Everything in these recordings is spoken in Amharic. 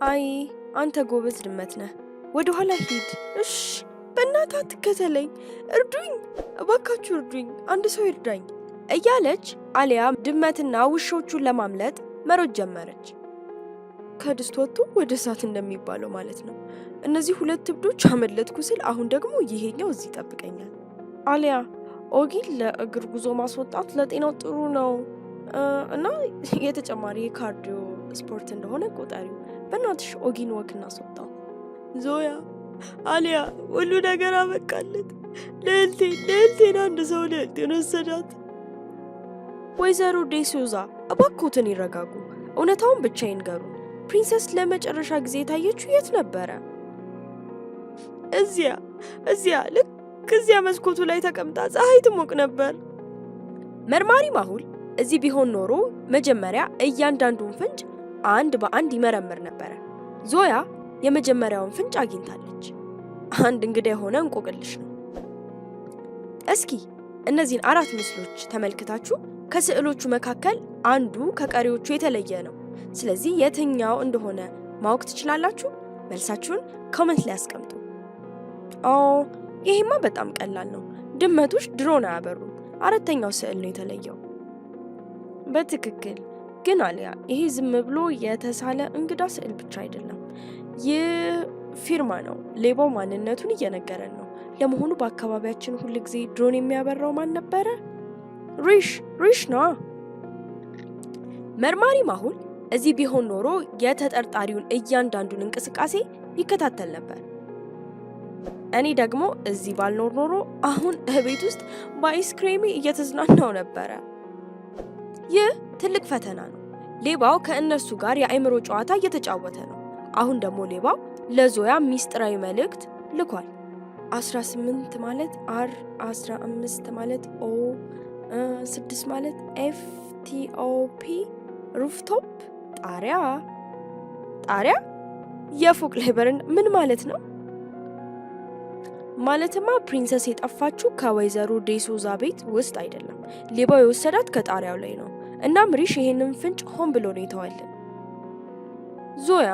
አይ አንተ ጎበዝ ድመት ነህ፣ ወደ ኋላ ሂድ። እሽ በእናትህ አትከተለኝ፣ እርዱኝ፣ እባካችሁ እርዱኝ፣ አንድ ሰው ይርዳኝ እያለች አሊያ ድመትና ውሾቹን ለማምለጥ መሮጥ ጀመረች። ከድስት ወጥቶ ወደ እሳት እንደሚባለው ማለት ነው። እነዚህ ሁለት እብዶች አመለጥኩ ስል አሁን ደግሞ ይሄኛው እዚህ ይጠብቀኛል። አሊያ ኦጊን ለእግር ጉዞ ማስወጣት ለጤናው ጥሩ ነው እና የተጨማሪ የካርዲዮ ስፖርት እንደሆነ ቆጣሪው። በእናትሽ ኦጊን ወክ እናስወጣው። ዞያ አሊያ ሁሉ ነገር አበቃለት። ልዕልቴን አንድ ሰው ልዕልቴን ወሰዳት። ወይዘሮ ዴሱዛ እባክዎትን ይረጋጉ፣ እውነታውን ብቻ ይንገሩን። ፕሪንሰስ ለመጨረሻ ጊዜ የታየችው የት ነበረ? እዚያ ልክ እዚያ መስኮቱ ላይ ተቀምጣ ፀሐይ ትሞቅ ነበር። መርማሪ ማሁል እዚህ ቢሆን ኖሮ መጀመሪያ እያንዳንዱን ፍንጭ አንድ በአንድ ይመረምር ነበረ። ዞያ የመጀመሪያውን ፍንጭ አግኝታለች። አንድ እንግዳ የሆነ እንቆቅልሽ ነው። እስኪ እነዚህን 4 ምስሎች ተመልክታችሁ ከስዕሎቹ መካከል አንዱ ከቀሪዎቹ የተለየ ነው። ስለዚህ የትኛው እንደሆነ ማወቅ ትችላላችሁ? መልሳችሁን ኮሜንት ላይ አስቀምጡ። ይሄማ በጣም ቀላል ነው። ድመቶች ድሮን አያበሩም። 4ኛው ስዕል ነው የተለየው። በትክክል ግን አሊያ፣ ይሄ ዝም ብሎ የተሳለ እንግዳ ስዕል ብቻ አይደለም። ይህ ፊርማ ነው። ሌባው ማንነቱን እየነገረን ነው። ለመሆኑ በአካባቢያችን ሁል ጊዜ ድሮን የሚያበራው ማን ነበረ? ሪሽ ነዋ። መርማሪ ማሁል እዚህ ቢሆን ኖሮ የተጠርጣሪውን እያንዳንዱን እንቅስቃሴ ይከታተል ነበር። እኔ ደግሞ እዚህ ባልኖር ኖሮ አሁን ቤት ውስጥ በአይስክሬሚ እየተዝናናው ነበረ። ይህ ትልቅ ፈተና ነው። ሌባው ከእነርሱ ጋር የአእምሮ ጨዋታ እየተጫወተ ነው። አሁን ደግሞ ሌባው ለዞያ ሚስጥራዊ መልእክት ልኳል። 18 ማለት አር፣ 15 ማለት ኦ፣ 6 ማለት FTOP፣ ሩፍቶፕ ጣሪያ የፎቅ ላይ በረንዳ። ምን ማለት ነው? ማለትማ ፕሪንሰስ የጠፋችው ከወይዘሮ ዴሶዛ ቤት ውስጥ አይደለም። ሌባው የወሰዳት ከጣሪያው ላይ ነው። እናም ሪሽ ይሄንን ፍንጭ ሆን ብሎ ነው የተዋለን። ዞያ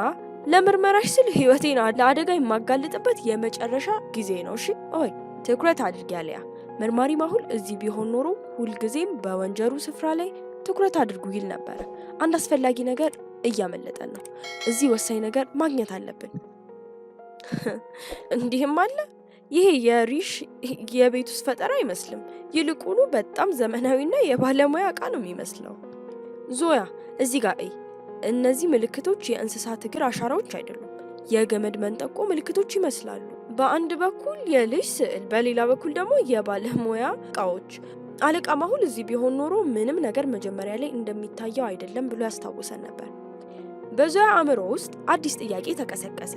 ለምርመራሽ ስል ህይወቴን ለአደጋ የማጋልጥበት የመጨረሻ ጊዜ ነው። እሺ ኦይ ትኩረት አድርጊ አሊያ። መርማሪ ማሁል እዚህ ቢሆን ኖሮ ሁልጊዜም በወንጀሉ ስፍራ ላይ ትኩረት አድርጉ ይል ነበር። አንድ አስፈላጊ ነገር እያመለጠን ነው። እዚህ ወሳኝ ነገር ማግኘት አለብን። እንዲህም አለ። ይሄ የሪሽ የቤት ውስጥ ፈጠራ አይመስልም። ይልቁኑ በጣም ዘመናዊና የባለሙያ ዕቃ ነው የሚመስለው። ዞያ እዚህ ጋር እነዚህ ምልክቶች የእንስሳት እግር አሻራዎች አይደሉም። የገመድ መንጠቆ ምልክቶች ይመስላሉ። በአንድ በኩል የልጅ ስዕል፣ በሌላ በኩል ደግሞ የባለሙያ ዕቃዎች። አለቃ ማሁል እዚህ ቢሆን ኖሮ ምንም ነገር መጀመሪያ ላይ እንደሚታየው አይደለም ብሎ ያስታውሰን ነበር። በዞያ አእምሮ ውስጥ አዲስ ጥያቄ ተቀሰቀሰ።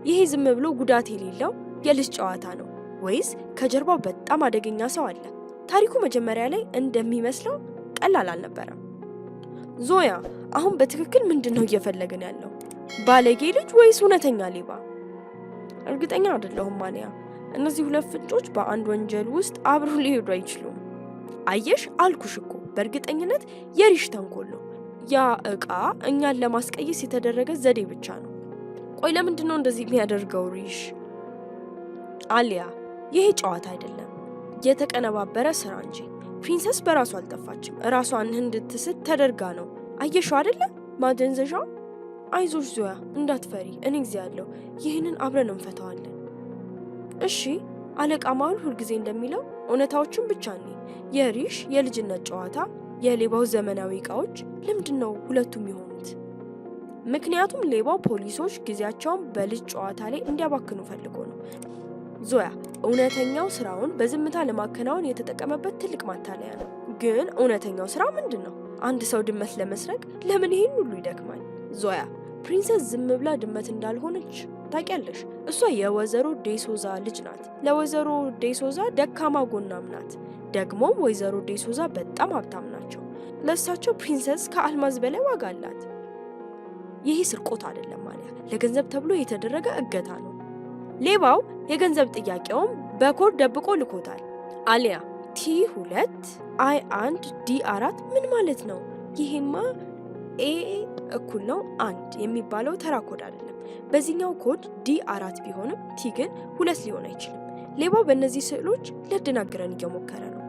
ይሄ ዝም ብሎ ጉዳት የሌለው የልጅ ጨዋታ ነው ወይስ ከጀርባው በጣም አደገኛ ሰው አለ? ታሪኩ መጀመሪያ ላይ እንደሚመስለው ቀላል አልነበረም። ዞያ አሁን በትክክል ምንድነው እየፈለግን ያለው? ባለጌ ልጅ ወይስ እውነተኛ ሌባ? እርግጠኛ አይደለሁም ማንያ። እነዚህ ሁለት ፍንጮች በአንድ ወንጀል ውስጥ አብረው ሊሄዱ አይችሉም። አየሽ አልኩሽ እኮ በእርግጠኝነት የሪሽ ተንኮል ነው። ያ ዕቃ እኛን ለማስቀየስ የተደረገ ዘዴ ብቻ ነው። ቆይ ለምንድነው እንደዚህ የሚያደርገው ሪሽ? አሊያ ይሄ ጨዋታ አይደለም፣ የተቀነባበረ ስራ እንጂ። ፕሪንሰስ በራሷ አልጠፋችም። ራሷን እንድትስት ተደርጋ ነው። አየሽው አይደለ ማደንዘዣ። አይዞሽ ዞያ እንዳትፈሪ፣ እኔ ጊዜ ያለው ይህንን አብረን እንፈታዋለን። እሺ አለቃ ማሁል ሁልጊዜ እንደሚለው እውነታዎችን ብቻ እኔ የሪሽ የልጅነት ጨዋታ፣ የሌባው ዘመናዊ ዕቃዎች ለምንድነው ሁለቱም የሆኑት? ምክንያቱም ሌባው ፖሊሶች ጊዜያቸውን በልጅ ጨዋታ ላይ እንዲያባክኑ ፈልጎ ነው። ዞያ እውነተኛው ስራውን በዝምታ ለማከናወን የተጠቀመበት ትልቅ ማታለያ ነው። ግን እውነተኛው ስራ ምንድነው? አንድ ሰው ድመት ለመስረቅ ለምን ይሄን ሁሉ ይደክማል? ዞያ ፕሪንሰስ ዝም ብላ ድመት እንዳልሆነች ታውቂያለሽ። እሷ የወይዘሮ ዴሶዛ ልጅ ናት። ለወይዘሮ ዴሶዛ ደካማ ጎናም ናት። ደግሞም ወይዘሮ ዴሶዛ በጣም ሀብታም ናቸው። ለእሳቸው ፕሪንሰስ ከአልማዝ በላይ ዋጋ አላት። ይሄ ስርቆት አይደለም ማለት ለገንዘብ ተብሎ የተደረገ እገታ ነው። ሌባው የገንዘብ ጥያቄውን በኮድ ደብቆ ልኮታል። አሊያ T2 I1 D4 ምን ማለት ነው? ይሄማ ኤ እኩል ነው 1 የሚባለው ተራ ኮድ አይደለም። በዚህኛው ኮድ ዲ 4 ቢሆንም ቲ ግን 2 ሊሆን አይችልም። ሌባው በእነዚህ ስዕሎች ሊያደናግረን እየሞከረ ነው።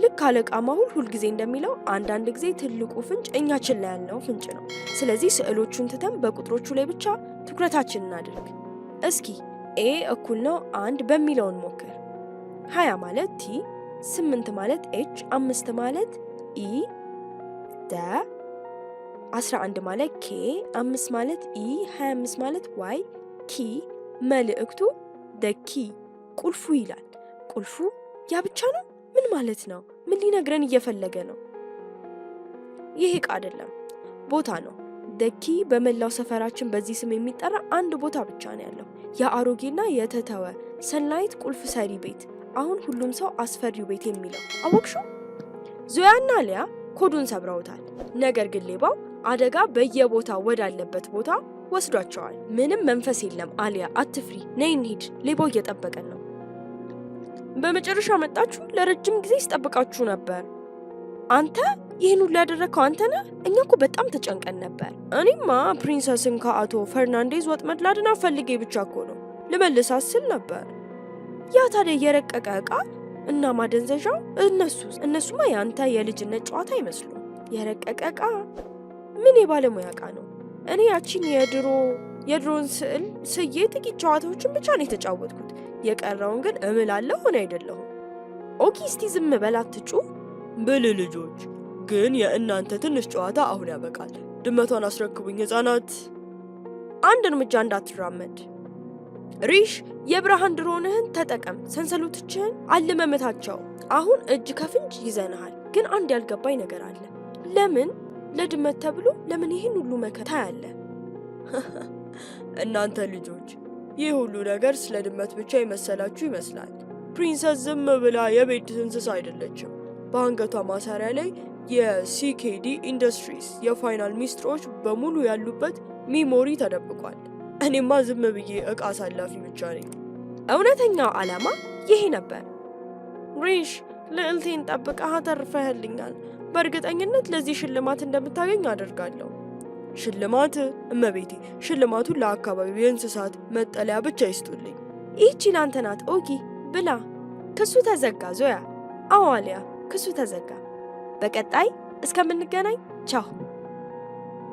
ልክ አለቃ ማሁል ሁልጊዜ እንደሚለው አንዳንድ ጊዜ ትልቁ ፍንጭ እኛ ችላ ያልነው ፍንጭ ነው። ስለዚህ ስዕሎቹን ትተን በቁጥሮቹ ላይ ብቻ ትኩረታችንን እናድርግ። እስኪ ኤ እኩል ነው 1 በሚለውን ሞክር። 20 ማለት ቲ፣ 8 ማለት ኤች፣ 5 ማለት ኢ ደ 11 ማለት ኬ 5 ማለት ኢ 25 ማለት ዋይ ኪ መልእክቱ ደኪ ቁልፉ ይላል። ቁልፉ ያ ብቻ ነው? ምን ማለት ነው? ምን ሊነግረን እየፈለገ ነው? ይሄ ዕቃ አይደለም፣ ቦታ ነው። ደኪ በመላው ሰፈራችን በዚህ ስም የሚጠራ አንድ ቦታ ብቻ ነው ያለው። የአሮጌና የተተወ ሰንላይት ቁልፍ ሰሪ ቤት። አሁን ሁሉም ሰው አስፈሪው ቤት የሚለው አወቅሽው? ዞያና ሊያ ኮዱን ሰብረውታል። ነገር ግን ሌባው አደጋ በየቦታው ወዳለበት ቦታ ወስዷቸዋል። ምንም መንፈስ የለም። አሊያ አትፍሪ፣ ነይ እንሂድ፣ ሌባው እየጠበቀን ነው። በመጨረሻ መጣችሁ። ለረጅም ጊዜ ሲጠብቃችሁ ነበር። አንተ ይህን ሁሉ ያደረግከው አንተ ነህ? እኛ እኮ በጣም ተጨንቀን ነበር። እኔማ ፕሪንሰስን ከአቶ ፈርናንዴዝ ወጥመድ ላድና ፈልጌ ብቻ እኮ ነው ልመልሳት ስል ነበር። ያ ታዲያ የረቀቀ ዕቃ እና ማደንዘዣው እነሱማ ያንተ የልጅነት ጨዋታ አይመስሉም። የረቀቀ ዕቃ ምን የባለሙያ ዕቃ ነው? እኔ ያቺን የድሮን ስዕል ስዬ ጥቂት ጨዋታዎችን ብቻ ነው የተጫወትኩት። የቀረውን ግን እምላለሁ ሆነ አይደለሁም። ኦኪ እስቲ ዝም በል አትጩ ብል ልጆች፣ ግን የእናንተ ትንሽ ጨዋታ አሁን ያበቃል። ድመቷን አስረክቡኝ ሕፃናት። አንድ እርምጃ እንዳትራመድ። ሪሽ የብርሃን ድሮንህን ተጠቀም። ሰንሰለቶችህን አልመመታቸው። አሁን እጅ ከፍንጅ ይዘንሃል። ግን አንድ ያልገባኝ ነገር አለ። ለምን ለድመት ተብሎ ለምን ይህን ሁሉ መከታ ያለ? እናንተ ልጆች ይህ ሁሉ ነገር ስለ ድመት ብቻ የመሰላችሁ ይመስላል። ፕሪንሰስ ዝም ብላ የቤት እንስሳ አይደለችም። በአንገቷ ማሰሪያ ላይ የሲኬዲ ኢንዱስትሪስ የፋይናል ሚስጥሮች በሙሉ ያሉበት ሚሞሪ ተደብቋል። እኔማ ዝም ብዬ ዕቃ አሳላፊ ብቻ ነኝ። እውነተኛው ዓላማ ይሄ ነበር። ሪሽ ልዕልቴን ጠብቀህ አተርፈህልኛል። በእርግጠኝነት ለዚህ ሽልማት እንደምታገኝ አደርጋለሁ። ሽልማት? እመቤቴ፣ ሽልማቱን ለአካባቢው የእንስሳት መጠለያ ብቻ ይስጡልኝ። ይህቺ ላንተ ናት። ኦጊ ብላ። ክሱ ተዘጋ። ዞያ፣ አዋሊያ፣ ክሱ ተዘጋ። በቀጣይ እስከምንገናኝ ቻው።